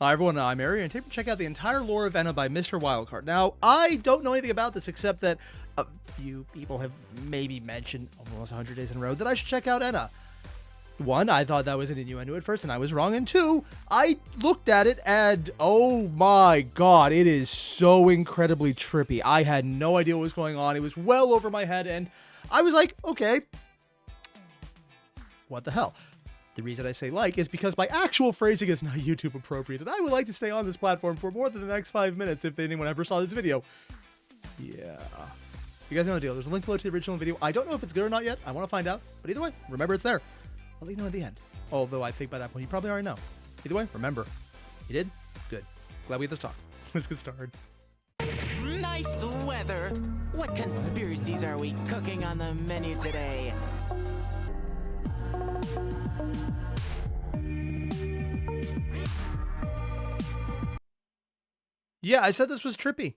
Hi everyone, I'm Airier, and today we'll check out the entire lore of ENA by Mr. Wildcard. Now, I don't know anything about this except that a few people have maybe mentioned almost 100 days in a row that I should check out ENA. One, I thought that was an innuendo at first, and I was wrong. And two, I looked at it and, oh my god, it is so incredibly trippy. I had no idea what was going on. It was well over my head, and I was like, okay, what the hell? The reason I say like is because my actual phrasing is not YouTube appropriate, and I would like to stay on this platform for more than the next 5 minutes if anyone ever saw this video. Yeah. You guys know the deal. There's a link below to the original video. I don't know if it's good or not yet. I want to find out. But either way, remember it's there. I'll let you know at the end. Although I think by that point you probably already know. Either way, remember. You did? Good. Glad we had this talk. Let's get started. Nice weather. What conspiracies are we cooking on the menu today? Yeah, I said this was trippy.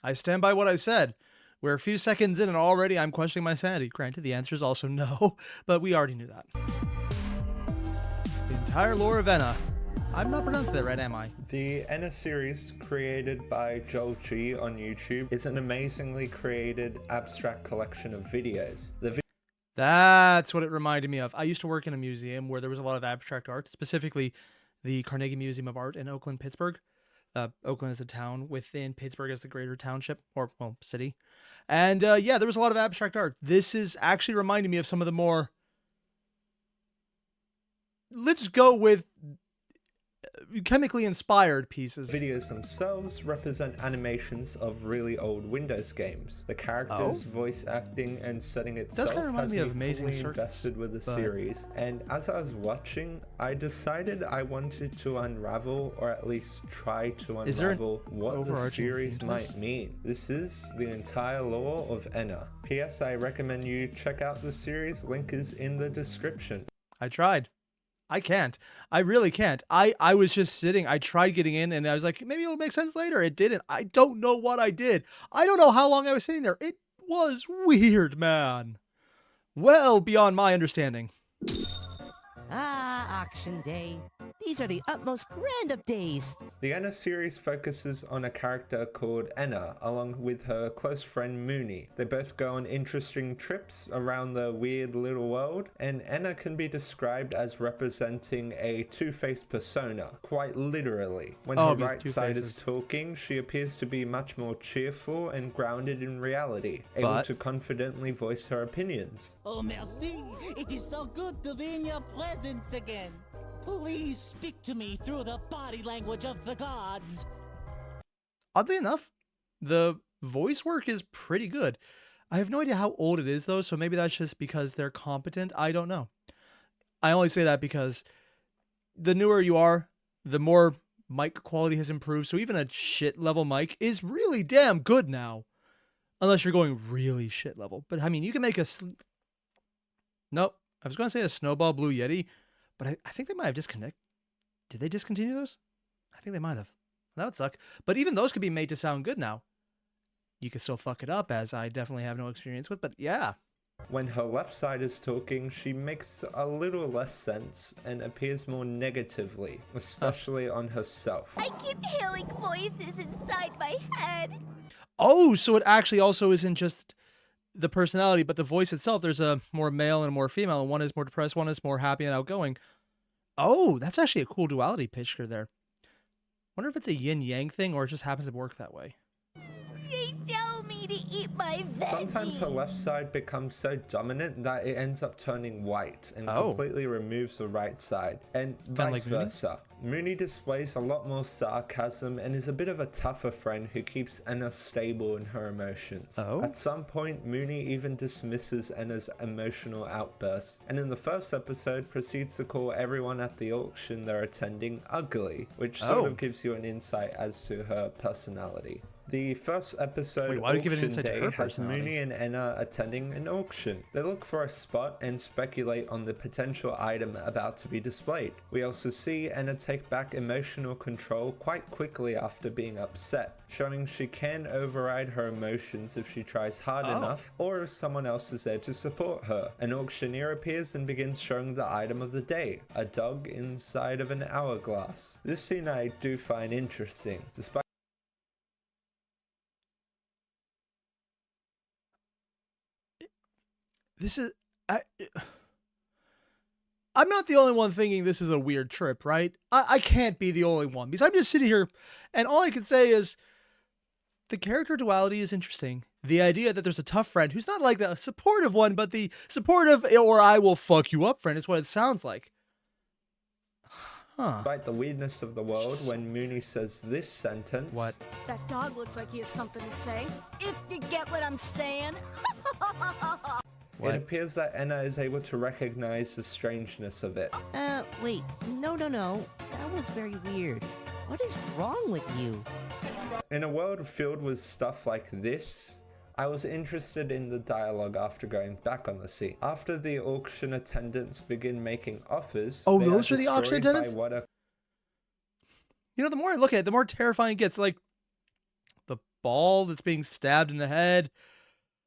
I stand by what I said. We're a few seconds in and already I'm questioning my sanity. Granted, the answer is also no, but we already knew that. The entire lore of ENA. I'm not pronouncing that right, am I? The ENA series, created by Joel G on YouTube, is an amazingly created abstract collection of videos. That's what it reminded me of. I used to work in a museum where there was a lot of abstract art, specifically the Carnegie Museum of Art in Oakland, Pittsburgh. Oakland is a town within Pittsburgh as the greater township, or, well, city. And, yeah, there was a lot of abstract art. This is actually reminding me of some of the more, let's go with chemically inspired pieces. Videos themselves represent animations of really old Windows games. The characters, voice acting, and setting itself has me fully invested with the series. And as I was watching, I decided I wanted to unravel, or at least try to unravel, what the series might mean. This is the entire lore of ENA. P.S. I recommend you check out the series. Link is in the description. I tried. I can't. I really can't. I was just sitting. I tried getting in and I was like, maybe it'll make sense later. It didn't. I don't know what I did. I don't know how long I was sitting there. It was weird, man. Well beyond my understanding. Ah, auction day. These are the utmost grand of days. The ENA series focuses on a character called ENA, along with her close friend Mooney. They both go on interesting trips around the weird little world, and ENA can be described as representing a two-faced persona, quite literally. When her right side is talking, she appears to be much more cheerful and grounded in reality, able to confidently voice her opinions. Oh, merci. It is so good to be in your presence again. Please speak to me through the body language of the gods. Oddly enough, the voice work is pretty good. I have no idea how old it is, though, so maybe that's just because they're competent. I don't know. I only say that because the newer you are, the more mic quality has improved, so even a shit level mic is really damn good now. Unless you're going really shit level. But, I mean, you can make a... Nope. I was going to say a Snowball Blue Yeti, but I think they might have disconnected. Did they discontinue those? I think they might have. That would suck. But even those could be made to sound good now. You can still fuck it up, as I definitely have no experience with, but yeah. When her left side is talking, she makes a little less sense and appears more negatively, especially on herself. I keep hearing voices inside my head. Oh, so it actually also isn't just the personality, but the voice itself. There's a more male and a more female, and one is more depressed, one is more happy and outgoing. Oh, that's actually a cool duality picture there. Wonder if it's a yin-yang thing or it just happens to work that way. They tell me to eat my veggies. Sometimes her left side becomes so dominant that it ends up turning white and completely removes the right side, and vice versa. Mooney displays a lot more sarcasm and is a bit of a tougher friend who keeps ENA stable in her emotions. At some point, Mooney even dismisses ENA's emotional outbursts, and in the first episode proceeds to call everyone at the auction they're attending ugly, which sort of gives you an insight as to her personality. The first episode, Auction Day, has Mooney and ENA attending an auction. They look for a spot and speculate on the potential item about to be displayed. We also see ENA take back emotional control quite quickly after being upset, showing she can override her emotions if she tries hard enough, or if someone else is there to support her. An auctioneer appears and begins showing the item of the day, a dog inside of an hourglass. This scene I do find interesting, despite this is... I'm not the only one thinking this is a weird trip, right? I can't be the only one, because I'm just sitting here, and all I can say is the character duality is interesting. The idea that there's a tough friend who's not like the supportive one, but the supportive or I will fuck you up friend is what it sounds like. Huh. Despite the weirdness of the world, when Mooney says this sentence... What? That dog looks like he has something to say. If you get what I'm saying. It appears that ENA is able to recognize the strangeness of it. Wait. No. That was very weird. What is wrong with you? In a world filled with stuff like this, I was interested in the dialogue after going back on the scene. After the auction attendants begin making offers... Oh, those are the auction attendants? You know, the more I look at it, the more terrifying it gets. Like, the ball that's being stabbed in the head...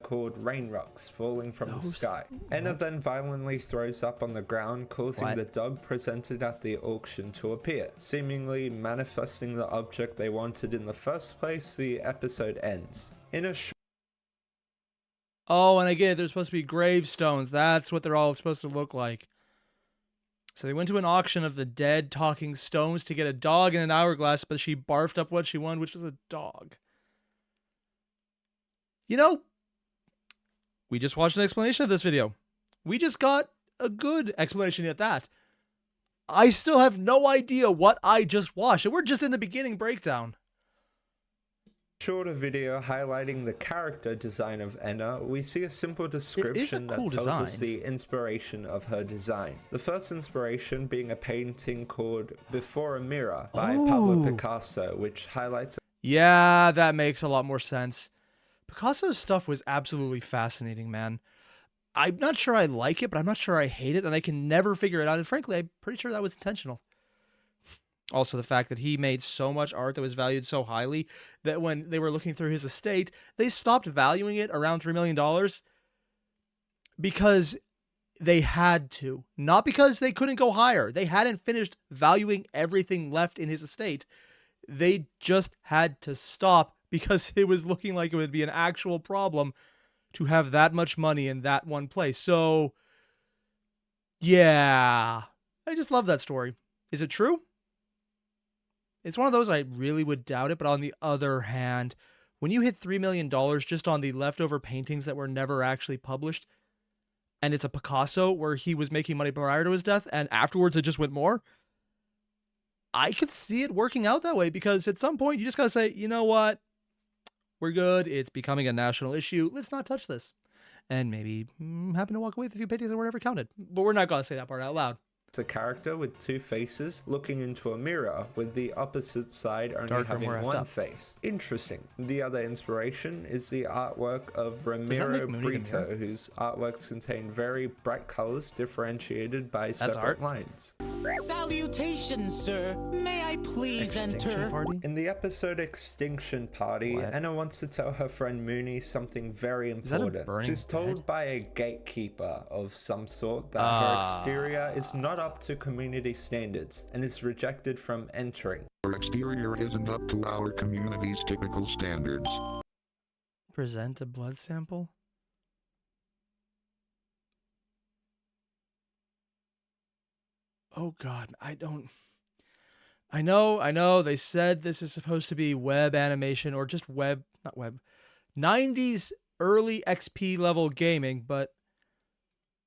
called rain rocks falling from the sky. ENA then violently throws up on the ground, causing the dog presented at the auction to appear. Seemingly manifesting the object they wanted in the first place, the episode ends. In a Oh, and again, they're supposed to be gravestones. That's what they're all supposed to look like. So they went to an auction of the dead talking stones to get a dog in an hourglass, but she barfed up what she wanted, which was a dog. You know, we just watched an explanation of this video. We just got a good explanation at that. I still have no idea what I just watched, and we're just in the beginning breakdown. Shorter video highlighting the character design of ENA, we see a simple description that tells us the inspiration of her design. The first inspiration being a painting called Before a Mirror by Pablo Picasso, which highlights... Yeah, that makes a lot more sense. Picasso's stuff was absolutely fascinating, man. I'm not sure I like it, but I'm not sure I hate it, and I can never figure it out. And frankly, I'm pretty sure that was intentional. Also, the fact that he made so much art that was valued so highly that when they were looking through his estate, they stopped valuing it around $3 million because they had to. Not because they couldn't go higher. They hadn't finished valuing everything left in his estate. They just had to stop because it was looking like it would be an actual problem to have that much money in that one place. So, yeah. I just love that story. Is it true? It's one of those I really would doubt it, but on the other hand, when you hit $3 million just on the leftover paintings that were never actually published, and it's a Picasso where he was making money prior to his death, and afterwards it just went more, I could see it working out that way, because at some point you just gotta say, you know what? We're good. It's becoming a national issue. Let's not touch this. And maybe happen to walk away with a few paintings that were never counted. But we're not gonna say that part out loud. It's a character with two faces looking into a mirror, with the opposite side only having one face. Interesting. The other inspiration is the artwork of Ramiro Brito, whose artworks contain very bright colors differentiated by separate lines. Salutations, sir. May I please enter? In the episode Extinction Party, ENA wants to tell her friend Mooney something very important. She's told by a gatekeeper of some sort that her exterior is not up to community standards and is rejected from entering. Her exterior isn't up to our community's typical standards. Present a blood sample? Oh God, I know they said this is supposed to be web animation or just web, not web, 90s early XP level gaming, but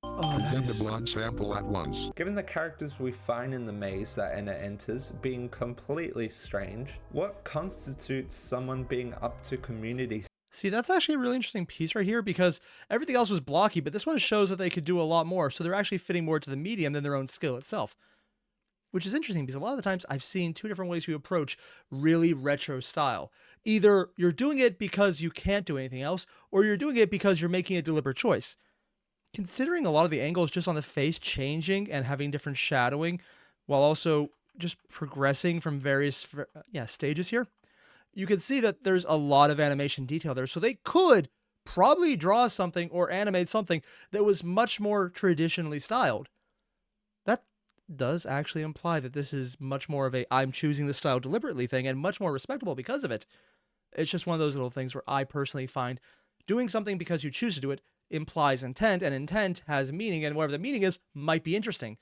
present a blood sample at once. Given the characters we find in the maze that ENA enters being completely strange, what constitutes someone being up to community? See, that's actually a really interesting piece right here, because everything else was blocky, but this one shows that they could do a lot more, so they're actually fitting more to the medium than their own skill itself. which is interesting because a lot of the times I've seen two different ways you approach really retro style. Either you're doing it because you can't do anything else, or you're doing it because you're making a deliberate choice. Considering a lot of the angles just on the face changing and having different shadowing, while also just progressing from various stages here, you can see that there's a lot of animation detail there. So they could probably draw something or animate something that was much more traditionally styled. That does actually imply that this is much more of a I'm choosing the style deliberately thing and much more respectable because of it. It's just one of those little things where I personally find doing something because you choose to do it implies intent, and intent has meaning, and whatever the meaning is might be interesting.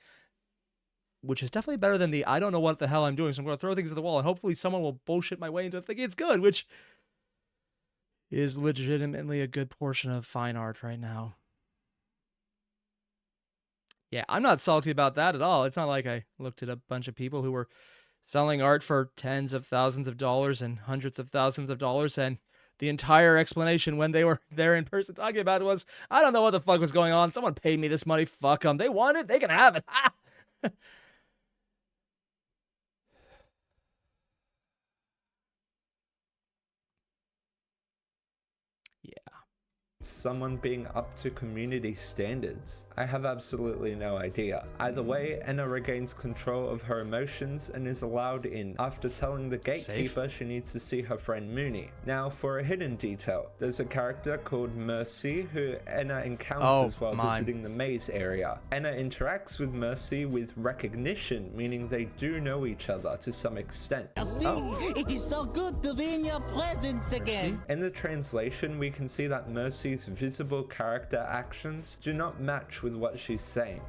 Which is definitely better than the I don't know what the hell I'm doing, so I'm going to throw things at the wall and hopefully someone will bullshit my way into thinking it's good, which is legitimately a good portion of fine art right now. Yeah, I'm not salty about that at all. It's not like I looked at a bunch of people who were selling art for tens of thousands of dollars and hundreds of thousands of dollars, and the entire explanation when they were there in person talking about it was, I don't know what the fuck was going on. Someone paid me this money. Fuck them. They want it. They can have it. Someone being up to community standards? I have absolutely no idea. Either way, ENA regains control of her emotions and is allowed in after telling the gatekeeper she needs to see her friend Mooney. Now for a hidden detail, there's a character called Mercy who ENA encounters while visiting the maze area. ENA interacts with Mercy with recognition, meaning they do know each other to some extent. It is so good to be in your presence again. In the translation, we can see that Mercy's visible character actions do not match with what she's saying.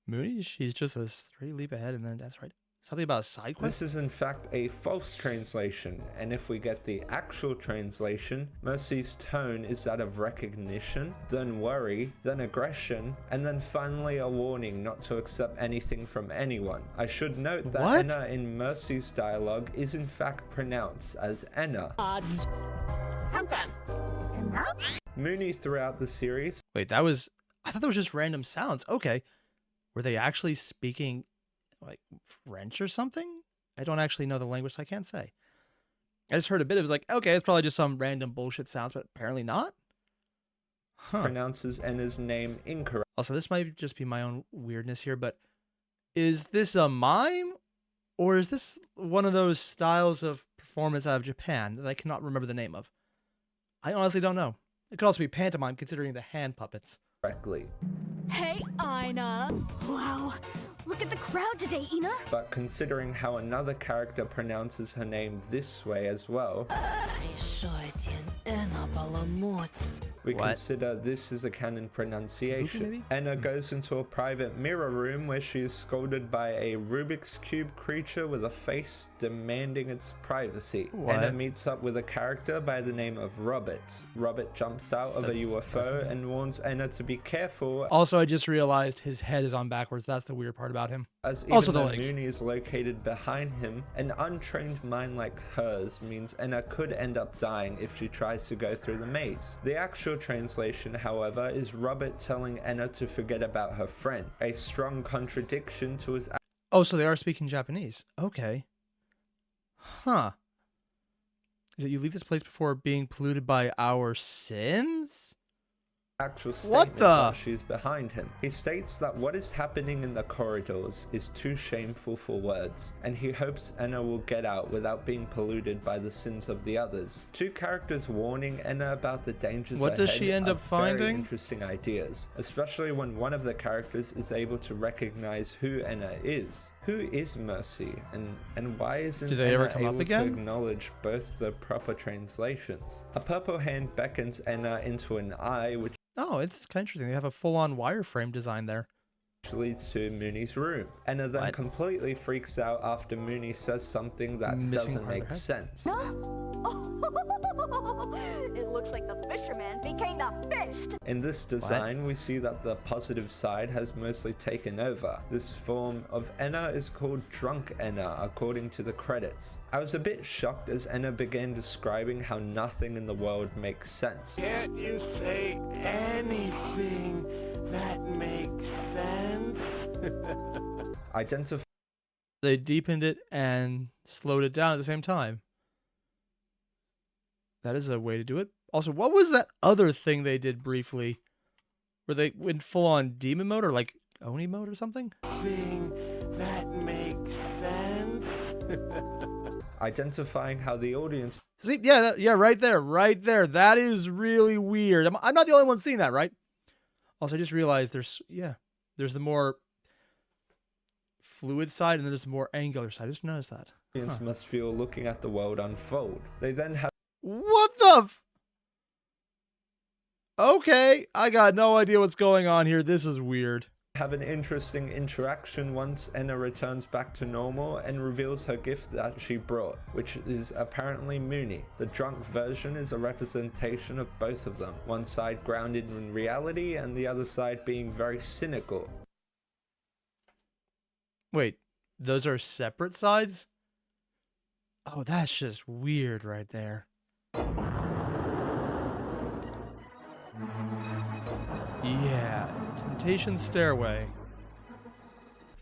Mooney, she's just a straight leap ahead, and then that's right. Something about a side quest? This is in fact a false translation, and if we get the actual translation, Mercy's tone is that of recognition, then worry, then aggression, and then finally a warning not to accept anything from anyone. I should note that ENA in Mercy's dialogue is in fact pronounced as ENA. Mooney throughout the series. Wait, I thought that was just random sounds. Okay. Were they actually speaking like French or something? I don't actually know the language, so I can't say. I just heard a bit. It was like, okay, it's probably just some random bullshit sounds, but apparently not. Pronounces ENA's name incorrect. Also, this might just be my own weirdness here, but is this a mime? Or is this one of those styles of performance out of Japan that I cannot remember the name of? I honestly don't know. It could also be pantomime, considering the hand puppets. Correctly. Hey, Ina. Wow, look at the crowd today, Ina. But considering how another character pronounces her name this way as well, we consider this is a canon pronunciation. ENA goes into a private mirror room where she is scolded by a Rubik's Cube creature with a face demanding its privacy. ENA meets up with a character by the name of Robert. Robert jumps out of a UFO and warns ENA to be careful. Also, I just realized his head is on backwards. That's the weird part about him. As even though Mooney is located behind him, an untrained mind like hers means ENA could end up dying if she tries to go through the maze. The actual translation, however, is Robert telling ENA to forget about her friend, a strong contradiction to his... Oh, so they are speaking Japanese. Okay. Huh. Is it you leave this place before being polluted by our sins? Actual statement while she's behind him. He states that what is happening in the corridors is too shameful for words, and he hopes ENA will get out without being polluted by the sins of the others. Two characters warning ENA about the dangers What does she end up finding? Very interesting ideas, especially when one of the characters is able to recognize who ENA is. Who is Mercy, and why isn't ENA able to acknowledge both the proper translations? A purple hand beckons ENA into an eye, which it's kind of interesting. They have a full-on wireframe design there. Which leads to Mooney's room. ENA then completely freaks out after Mooney says something that doesn't make sense. It looks like the fisherman became the fish. In this design, we see that the positive side has mostly taken over. This form of ENA is called Drunk ENA, according to the credits. I was a bit shocked as ENA began describing how nothing in the world makes sense. Can't you say anything that makes sense? Identify They deepened it and slowed it down at the same time. That is a way to do it. Also, what was that other thing they did briefly? Where they went full on demon mode or like Oni mode or something? That makes sense. Identifying how the audience... See, yeah, right there. That is really weird. I'm not the only one seeing that, right? Also, I just realized there's the more fluid side and there's the more angular side. I just noticed that. Audience must feel looking at the world unfold. They then have... What the Okay, I got no idea what's going on here. This is weird. Have an interesting interaction once ENA returns back to normal and reveals her gift that she brought, which is apparently Mooney. The drunk version is a representation of both of them, one side grounded in reality and the other side being very cynical. Wait, those are separate sides? Oh, that's just weird right there. Yeah, Temptation Stairway.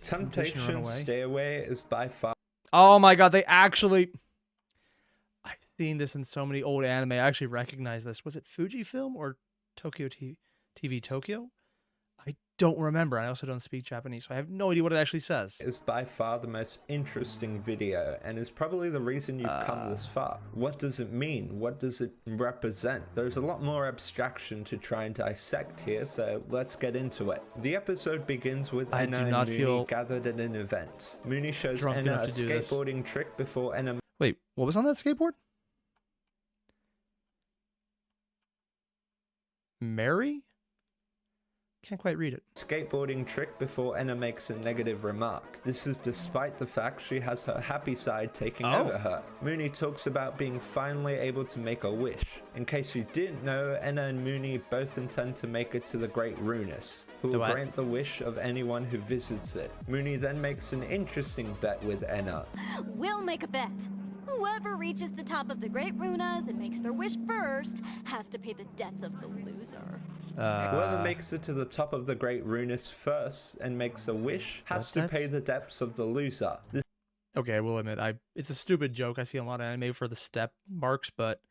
Temptation Stairway is by far... Oh my god, they actually... I've seen this in so many old anime. I actually recognize this. Was it Fujifilm or Tokyo TV Tokyo? I don't remember. I also don't speak Japanese, so I have no idea what it actually says. Is by far the most interesting video and is probably the reason you've come this far. What does it mean? What does it represent? There's a lot more abstraction to try and dissect here, so let's get into it. The episode begins with ENA and Mooney gathered at an event. Mooney shows ENA a skateboarding trick before ENA... Wait, what was on that skateboard? Mary? Can't quite read it. Skateboarding trick before ENA makes a negative remark. This is despite the fact she has her happy side taking over her. Mooney talks about being finally able to make a wish. In case you didn't know, ENA and Mooney both intend to make it to the great Runas, who will grant the wish of anyone who visits it. Mooney then makes an interesting bet with ENA. We'll make a bet. Whoever reaches the top of the great Runas and makes their wish first has to pay the debts of the loser. Whoever makes it to the top of the great Runas first and makes a wish has to pay the debts of the loser. Okay, I will admit, it's a stupid joke. I see a lot of anime for the step marks, but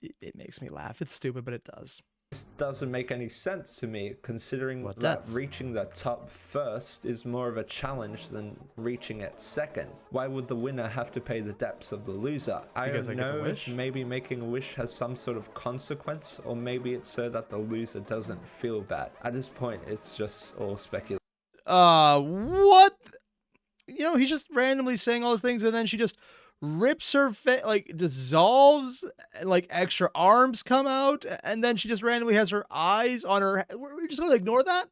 it makes me laugh. It's stupid, but it does. This doesn't make any sense to me, considering that reaching the top first is more of a challenge than reaching it second. Why would the winner have to pay the debts of the loser? I don't know if maybe making a wish has some sort of consequence, or maybe it's so that the loser doesn't feel bad. At this point, it's just all speculation. What? You know, he's just randomly saying all those things, and then she just rips her face, like dissolves, and like extra arms come out, and then she just randomly has her eyes on her. We're just gonna ignore that?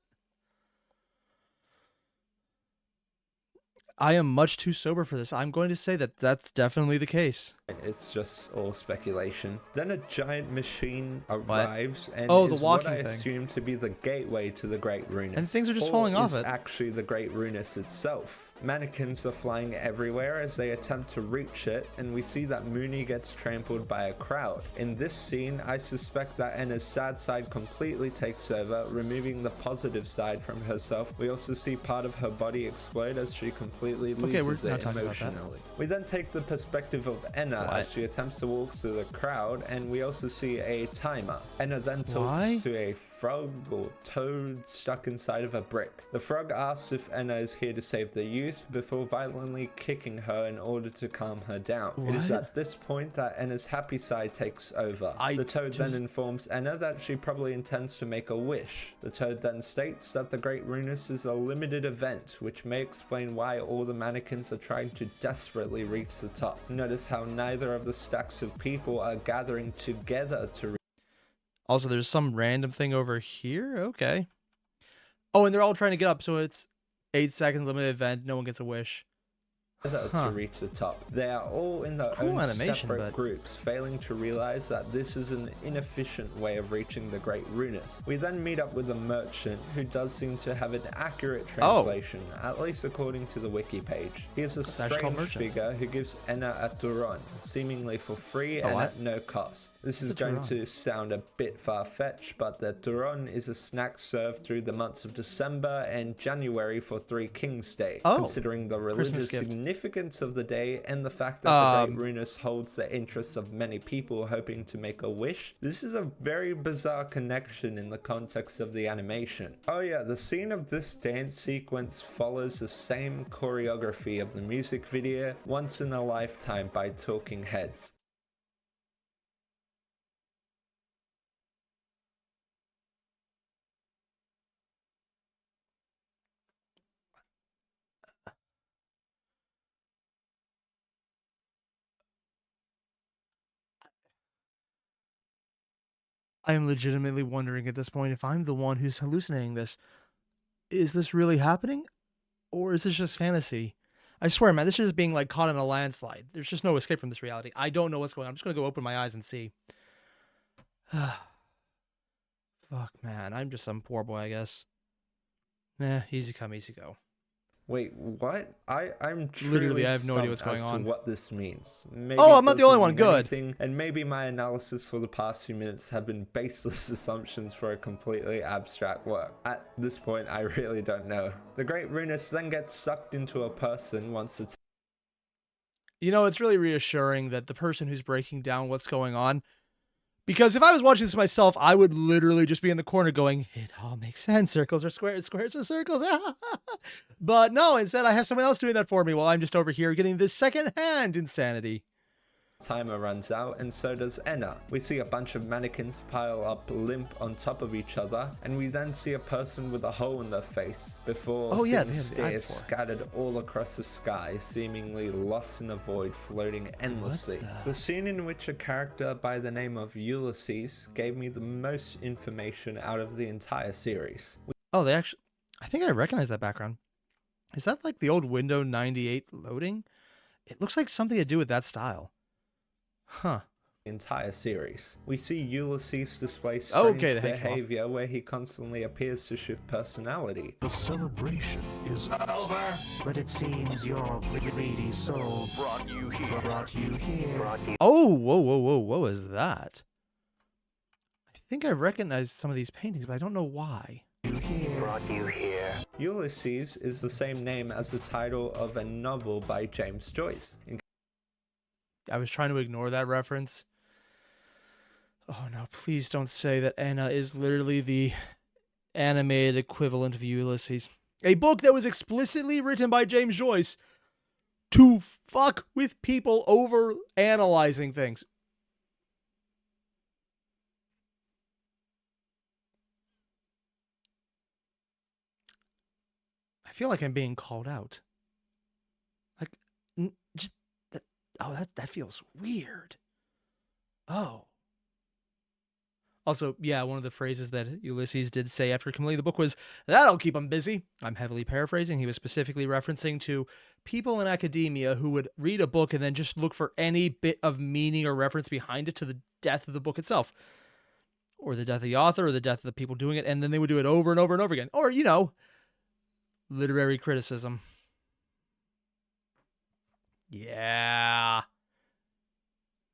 I am much too sober for this. I'm going to say that that's definitely the case. It's just all speculation. Then a giant machine arrives and is what I assume to be the gateway to the Great Runas. And things are just falling off it. Actually the Great Runas itself. Mannequins are flying everywhere as they attempt to reach it, and we see that Mooney gets trampled by a crowd. In this scene, I suspect that ENA's sad side completely takes over, removing the positive side from herself. We also see part of her body explode as she completely loses it emotionally. We then take the perspective of ENA as she attempts to walk through the crowd, and we also see a timer. ENA then talks to a frog or toad stuck inside of a brick. The frog asks if ENA is here to save the youth before violently kicking her in order to calm her down. It is at this point that ENA's happy side takes over. The toad then informs ENA that she probably intends to make a wish. The toad then states that the Great Runas is a limited event, which may explain why all the mannequins are trying to desperately reach the top. Notice how neither of the stacks of people are gathering together to Also, there's some random thing over here. Okay. Oh, and they're all trying to get up, so it's 8 seconds limited event. No one gets a wish. to reach the top. They are all in their own separate groups, failing to realize that this is an inefficient way of reaching the Great Runas. We then meet up with a merchant who does seem to have an accurate translation, at least according to the wiki page. He is a strange figure who gives ENA a turon, seemingly for free and at no cost. This is going to sound a bit far-fetched, but the turon is a snack served through the months of December and January for Three Kings Day, considering the religious significance of the day and the fact that the Great Runas holds the interests of many people hoping to make a wish. This is a very bizarre connection in the context of the animation. Oh yeah, the scene of this dance sequence follows the same choreography of the music video Once in a Lifetime by Talking Heads. I am legitimately wondering at this point if I'm the one who's hallucinating this. Is this really happening? Or is this just fantasy? I swear, man, this is being like caught in a landslide. There's just no escape from this reality. I don't know what's going on. I'm just going to go open my eyes and see. Fuck, man. I'm just some poor boy, I guess. Easy come, easy go. Wait, what? I'm literally, I have no idea what's going on. What this means. Maybe I'm not the only one. Good. And maybe my analysis for the past few minutes have been baseless assumptions for a completely abstract work. At this point, I really don't know. The Great Runas then gets sucked into a person once the it's really reassuring that the person who's breaking down what's going on, because if I was watching this myself, I would literally just be in the corner going, it all makes sense. Circles are squares, squares are circles. But no, instead I have someone else doing that for me while I'm just over here getting this second-hand insanity. Timer runs out, and so does ENA. We see a bunch of mannequins pile up limp on top of each other, and we then see a person with a hole in their face before seeing stairs scattered all across the sky, seemingly lost in a void floating endlessly. The scene in which a character by the name of Ulysses gave me the most information out of the entire series. They actually, I think I recognize that background. Is that like the old Windows 98 loading? It looks like something to do with that style. Huh. Entire series. We see Ulysses display strange behavior where he constantly appears to shift personality. The celebration is over. But it seems your greedy soul brought you here. Oh, whoa, what was that? I think I recognize some of these paintings, but I don't know why. Brought you here. Ulysses is the same name as the title of a novel by James Joyce. I was trying to ignore that reference. Oh no, please don't say that ENA is literally the animated equivalent of Ulysses. A book that was explicitly written by James Joyce to fuck with people over analyzing things. I feel like I'm being called out. Like, just that. Oh, that feels weird. Oh. Also, yeah, one of the phrases that Ulysses did say after completing the book was, "That'll keep him busy." I'm heavily paraphrasing. He was specifically referencing to people in academia who would read a book and then just look for any bit of meaning or reference behind it to the death of the book itself. Or the death of the author, or the death of the people doing it, and then they would do it over and over and over again. Or, you know, literary criticism. Yeah.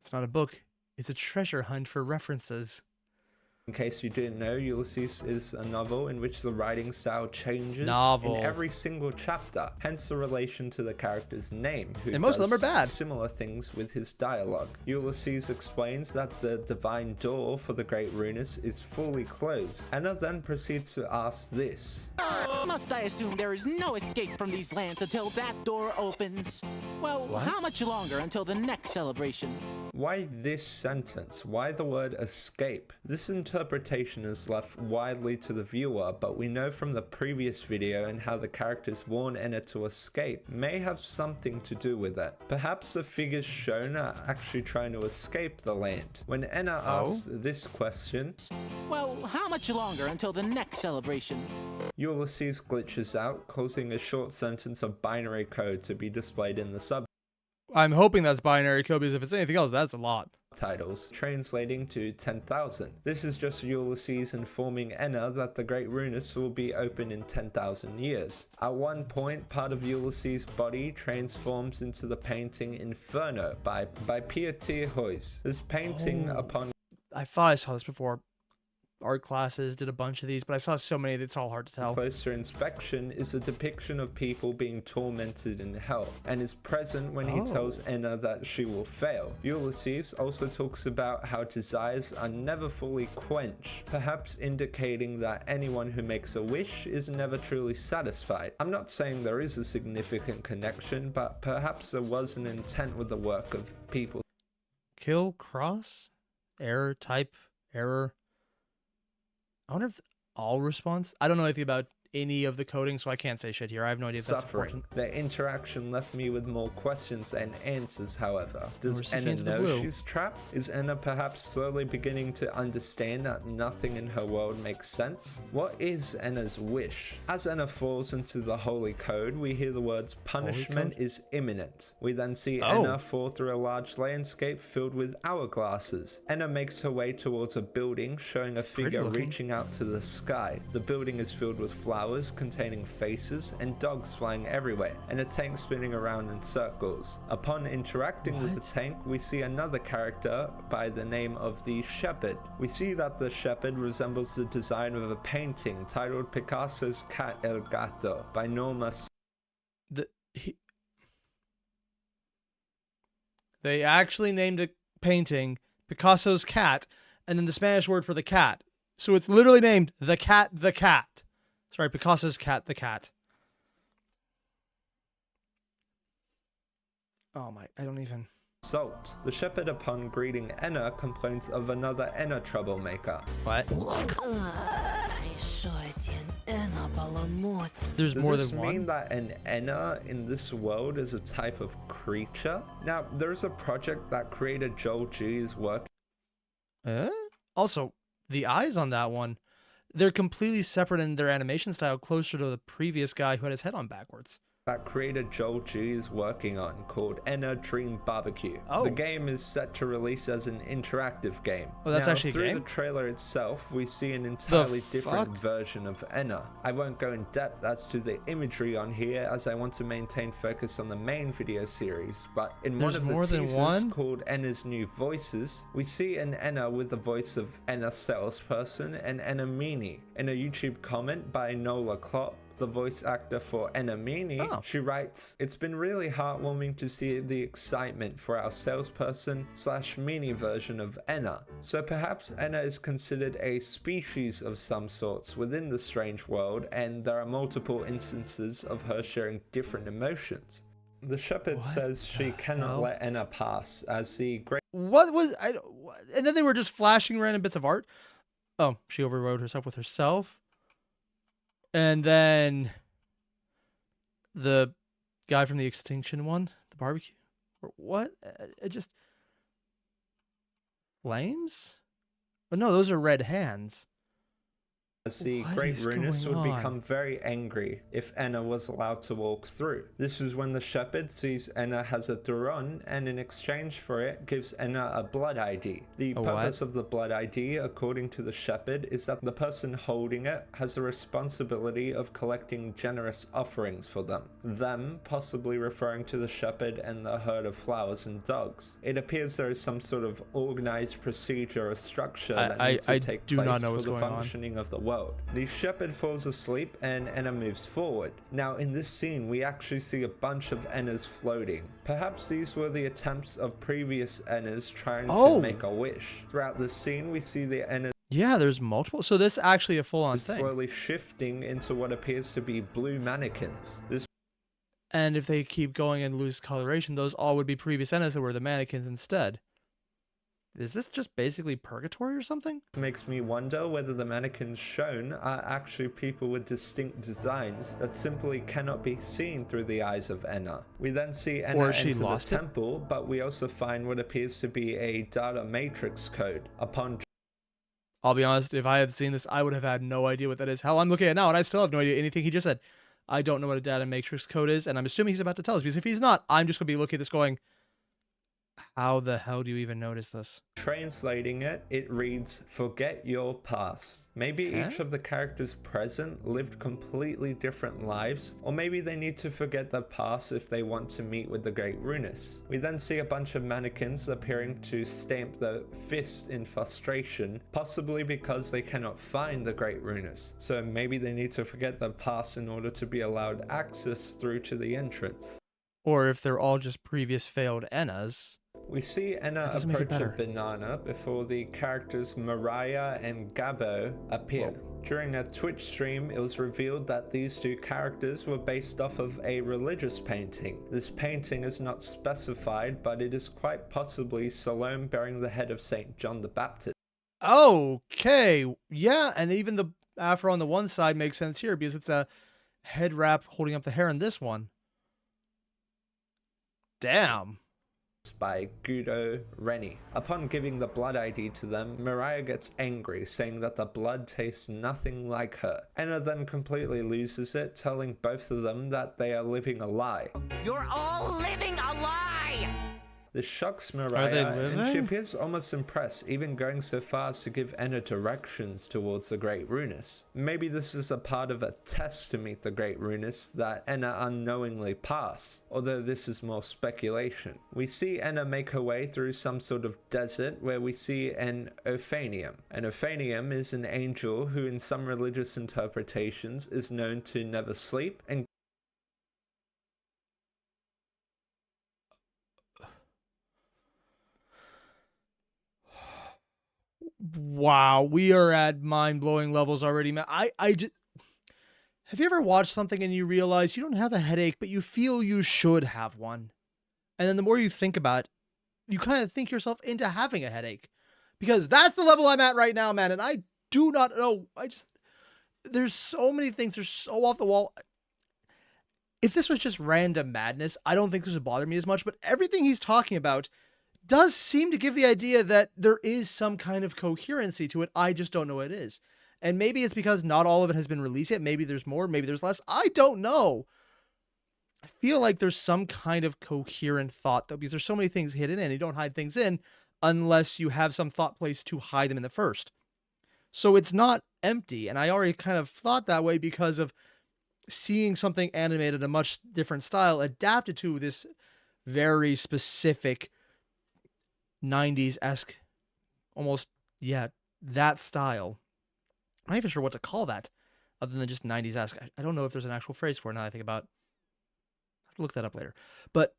It's not a book. It's a treasure hunt for references. In case you didn't know, Ulysses is a novel in which the writing style changes in every single chapter, hence the relation to the character's name, who and most of them are bad. Similar things with his dialogue. Ulysses explains that the divine door for the Great Runas is fully closed. Anna then proceeds to ask this. Must I assume there is no escape from these lands until that door opens? Well, how much longer until the next celebration? Why this sentence? Why the word escape? This interpretation is left widely to the viewer, but we know from the previous video and how the characters warn ENA to escape may have something to do with it. Perhaps the figures shown are actually trying to escape the land. When ENA asks this question, well, how much longer until the next celebration? Ulysses glitches out, causing a short sentence of binary code to be displayed in the subtitles. I'm hoping that's binary code, because if it's anything else, that's a lot. Translating to 10,000. This is just Ulysses informing ENA that the Great Runas will be open in 10,000 years. At one point, part of Ulysses' body transforms into the painting Inferno by Pieter Huys. This painting upon... I thought I saw this before. Art classes did a bunch of these, but I saw so many that it's all hard to tell. Closer inspection is a depiction of people being tormented in hell, and is present when he tells ENA that she will fail. Ulysses also talks about how desires are never fully quenched, perhaps indicating that anyone who makes a wish is never truly satisfied. I'm not saying there is a significant connection, but perhaps there was an intent with the work of people. Kill, cross, error, type, error. I wonder if all response. I don't know anything about any of the coding, so I can't say shit here. I have no idea if that's important. Their interaction left me with more questions than answers, however. Does ENA know she's trapped? Is ENA perhaps slowly beginning to understand that nothing in her world makes sense? What is ENA's wish? As ENA falls into the holy code, we hear the words, punishment is imminent. We then see ENA fall through a large landscape filled with hourglasses. ENA makes her way towards a building, showing a figure reaching out to the sky. The building is filled with flowers containing faces and dogs flying everywhere, and a tank spinning around in circles. Upon interacting with the tank, we see another character by the name of the Shepherd. We see that the Shepherd resembles the design of a painting titled Picasso's Cat El Gato by Norma. They actually named a painting Picasso's Cat, and then the Spanish word for the cat. So it's literally named The Cat, the Cat. Sorry, Picasso's Cat, the Cat. Oh my, I don't even... Salt. The Shepherd, upon greeting ENA, complains of another ENA troublemaker. What? There's more than one? Does this mean that an ENA in this world is a type of creature? Now, there's a project that creator Joel G is working... Also, the eyes on that one, they're completely separate in their animation style, closer to the previous guy who had his head on backwards. That creator Joel G is working on, called ENA Dream Barbecue. The game is set to release as an interactive game. Oh, that's actually a game? Through the trailer itself, we see an entirely different version of ENA. I won't go in depth as to the imagery on here, as I want to maintain focus on the main video series, but in one of the teasers called ENA's New Voices, we see an ENA with the voice of ENA Salesperson and ENA Meanie. In a YouTube comment by Nola Klopp, the voice actor for ENA Meanie, she writes, "It's been really heartwarming to see the excitement for our salesperson / Meanie version of ENA. So perhaps ENA is considered a species of some sorts within the strange world, and there are multiple instances of her sharing different emotions." The Shepherd says she cannot let ENA pass, as the great... What was... and then they were just flashing random bits of art? Oh, she overrode herself with herself. And then the guy from the Extinction one, the barbecue, or what? It just flames? But no, those are red hands. The Great Runas would become very angry if ENA was allowed to walk through. This is when the Shepherd sees ENA has a Duron, and in exchange for it gives ENA a blood ID. The purpose of the blood ID, according to the Shepherd, is that the person holding it has a responsibility of collecting generous offerings for them possibly referring to the Shepherd and the herd of flowers and dogs. It appears there is some sort of organized procedure or structure that needs to take place for the functioning of the world. The Shepherd falls asleep and ENA moves forward. Now in this scene we actually see a bunch of ENAs floating. Perhaps these were the attempts of previous ENAs trying to make a wish. Throughout this scene we see the ENA there's multiple. So this is actually a full-on thing. Slowly shifting into what appears to be blue mannequins. And if they keep going and lose coloration, those all would be previous ENAs that were the mannequins instead. Is this just basically purgatory or something? It makes me wonder whether the mannequins shown are actually people with distinct designs that simply cannot be seen through the eyes of ENA. We then see ENA enter the temple, but we also find what appears to be a data matrix code. I'll be honest, if I had seen this, I would have had no idea what that is. Hell, I'm looking at it now, and I still have no idea anything he just said. I don't know what a data matrix code is, and I'm assuming he's about to tell us, because if he's not, I'm just going to be looking at this going, how the hell do you even notice this? Translating it, it reads, forget your past. Maybe each of the characters present lived completely different lives, or maybe they need to forget their past if they want to meet with the great Runas. We then see a bunch of mannequins appearing to stamp their fist in frustration, possibly because they cannot find the great Runas. So maybe they need to forget their past in order to be allowed access through to the entrance. Or if they're all just previous failed ENAs. We see ENA approach a banana before the characters Mariah and Gabo appear. Whoa. During a Twitch stream, it was revealed that these two characters were based off of a religious painting. This painting is not specified, but it is quite possibly Salome bearing the head of St. John the Baptist. Okay, yeah, and even the afro on the one side makes sense here because it's a head wrap holding up the hair in this one. Damn. By Guido Reni. Upon giving the blood ID to them, Mariah gets angry, saying that the blood tastes nothing like her. ENA then completely loses it, telling both of them that they are living a lie. You're all living a lie! This shocks Mariah, and she appears almost impressed, even going so far as to give ENA directions towards the Great Runas. Maybe this is a part of a test to meet the Great Runas that ENA unknowingly passed, although this is more speculation. We see ENA make her way through some sort of desert where we see an Ophanium. An Ophanium is an angel who in some religious interpretations is known to never sleep and wow, we are at mind-blowing levels already, man. I just... Have you ever watched something and you realize you don't have a headache, but you feel you should have one? And then the more you think about it, you kind of think yourself into having a headache. Because that's the level I'm at right now, man. And I do not know. There's so many things. They're so off the wall. If this was just random madness, I don't think this would bother me as much. But everything he's talking about does seem to give the idea that there is some kind of coherency to it. I just don't know what it is. And maybe it's because not all of it has been released yet. Maybe there's more, maybe there's less. I don't know. I feel like there's some kind of coherent thought, though, because there's so many things hidden and you don't hide things in unless you have some thought place to hide them in the first. So it's not empty. And I already kind of thought that way because of seeing something animated in a much different style adapted to this very specific 90s-esque, almost, yeah, that style. I'm not even sure what to call that other than just 90s-esque. I don't know if there's an actual phrase for it now I think about. I'll have to look that up later. But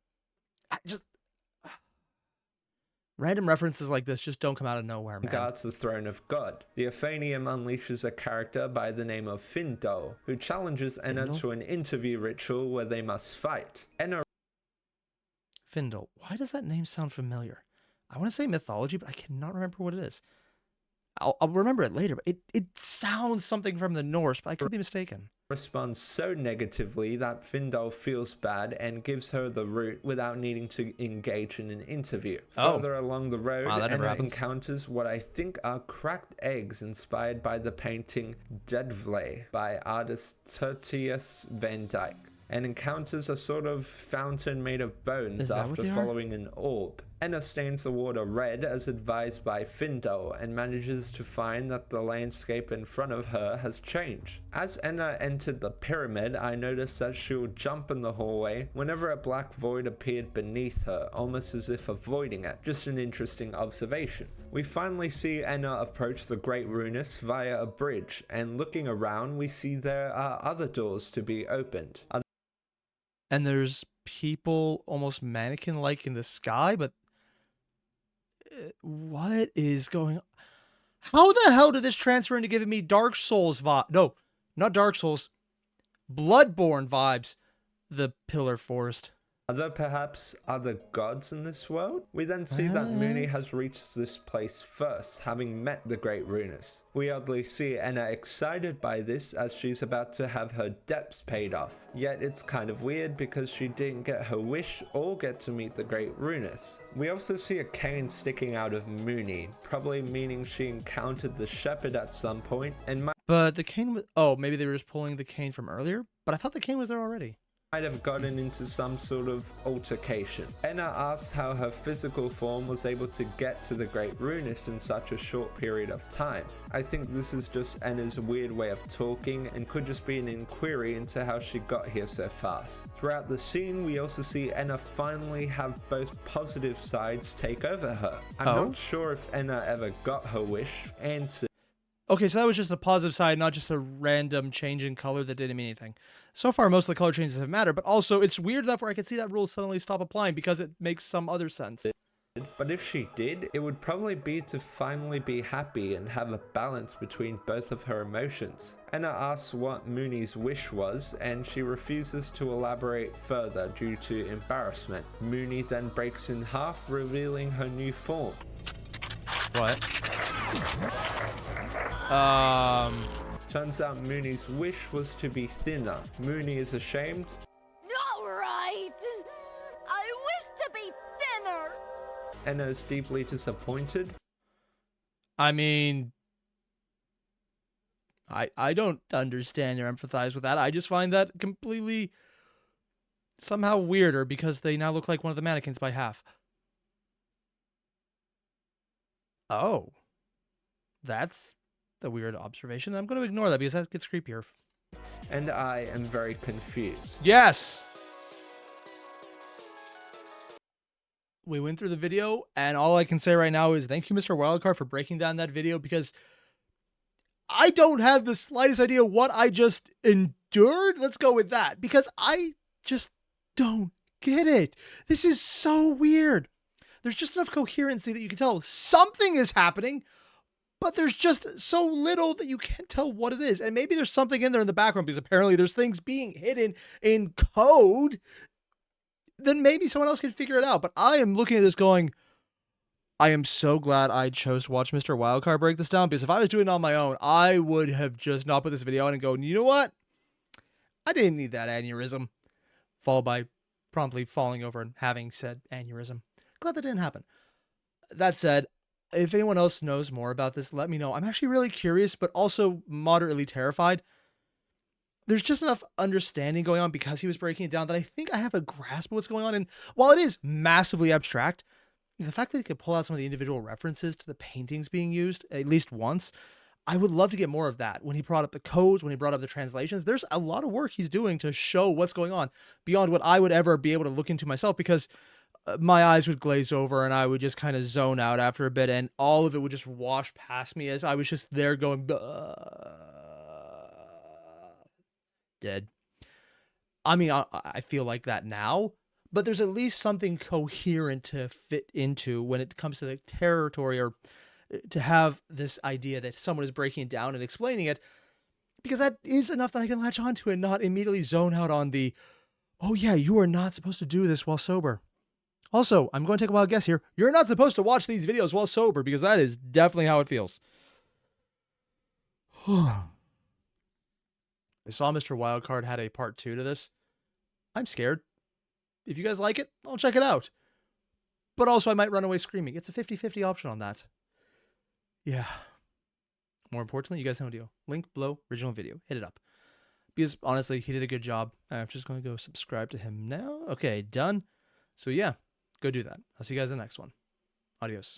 random references like this just don't come out of nowhere, man. Guards the throne of God. The Ophanium unleashes a character by the name of Findol, who challenges ENA to an interview ritual where they must fight. ENA... Findol. Why does that name sound familiar? I want to say mythology, but I cannot remember what it is. I'll remember it later, but it sounds something from the Norse, but I could be mistaken. Responds so negatively that Findol feels bad and gives her the route without needing to engage in an interview. Further along the road, ENA encounters what I think are cracked eggs inspired by the painting Deadvlay by artist Tertius Van Dyck, and encounters a sort of fountain made of bones after following an orb. ENA stains the water red as advised by Findol and manages to find that the landscape in front of her has changed. As ENA entered the pyramid, I noticed that she would jump in the hallway whenever a black void appeared beneath her, almost as if avoiding it. Just an interesting observation. We finally see ENA approach the Great Runas via a bridge, and looking around we see there are other doors to be opened. And there's people almost mannequin-like in the sky, but what is going on? How the hell did this transfer into giving me Dark Souls vibe? No, not Dark Souls. Bloodborne vibes. The Pillar Forest. Are there perhaps other gods in this world? We then see that Mooney has reached this place first, having met the great Runas. We oddly see ENA excited by this as she's about to have her debts paid off. Yet it's kind of weird because she didn't get her wish or get to meet the great Runas. We also see a cane sticking out of Mooney, probably meaning she encountered the shepherd at some point and But the cane was... Oh, maybe they were just pulling the cane from earlier? But I thought the cane was there already. Might have gotten into some sort of altercation. ENA asks how her physical form was able to get to the great Runas in such a short period of time. I think this is just ENA's weird way of talking and could just be an inquiry into how she got here so fast. Throughout the scene, we also see ENA finally have both positive sides take over her. I'm not sure if ENA ever got her wish answered. Okay, so that was just a positive side, not just a random change in color that didn't mean anything. So far, most of the color changes have mattered, but also it's weird enough where I could see that rule suddenly stop applying because it makes some other sense. But if she did, it would probably be to finally be happy and have a balance between both of her emotions. ENA asks what Mooney's wish was, and she refuses to elaborate further due to embarrassment. Mooney then breaks in half, revealing her new form. What? Turns out Mooney's wish was to be thinner. Mooney is ashamed. Alright! I wish to be thinner! ENA is deeply disappointed. I mean... I don't understand or empathize with that. I just find that completely... somehow weirder because they now look like one of the mannequins by half. Oh. That's a weird observation. I'm going to ignore that because that gets creepier. And I am very confused. Yes! We went through the video, and all I can say right now is thank you, Mr. Wildcard, for breaking down that video, because I don't have the slightest idea what I just endured. Let's go with that, because I just don't get it. This is so weird. There's just enough coherency that you can tell something is happening, but there's just so little that you can't tell what it is. And maybe there's something in there in the background because apparently there's things being hidden in code. Then maybe someone else can figure it out. But I am looking at this going, I am so glad I chose to watch Mr. Wildcard break this down, because if I was doing it on my own, I would have just not put this video on and go, you know what? I didn't need that aneurysm. Followed by promptly falling over and having said aneurysm. Glad that didn't happen. That said, if anyone else knows more about this, let me know. I'm actually really curious, but also moderately terrified. There's just enough understanding going on because he was breaking it down that I think I have a grasp of what's going on. And while it is massively abstract, the fact that he could pull out some of the individual references to the paintings being used at least once, I would love to get more of that. When he brought up the codes, when he brought up the translations, there's a lot of work he's doing to show what's going on beyond what I would ever be able to look into myself, because my eyes would glaze over and I would just kind of zone out after a bit, and all of it would just wash past me as I was just there going, dead. I mean, I feel like that now, but there's at least something coherent to fit into when it comes to the territory, or to have this idea that someone is breaking it down and explaining it, because that is enough that I can latch onto and not immediately zone out on the, oh yeah, you are not supposed to do this while sober. Also, I'm going to take a wild guess here. You're not supposed to watch these videos while sober, because that is definitely how it feels. I saw Mr. Wildcard had a part 2 to this. I'm scared. If you guys like it, I'll check it out. But also, I might run away screaming. It's a 50-50 option on that. Yeah. More importantly, you guys know the deal. Link below, original video. Hit it up. Because, honestly, he did a good job. I'm just going to go subscribe to him now. Okay, done. So, yeah. Go do that. I'll see you guys in the next one. Adios.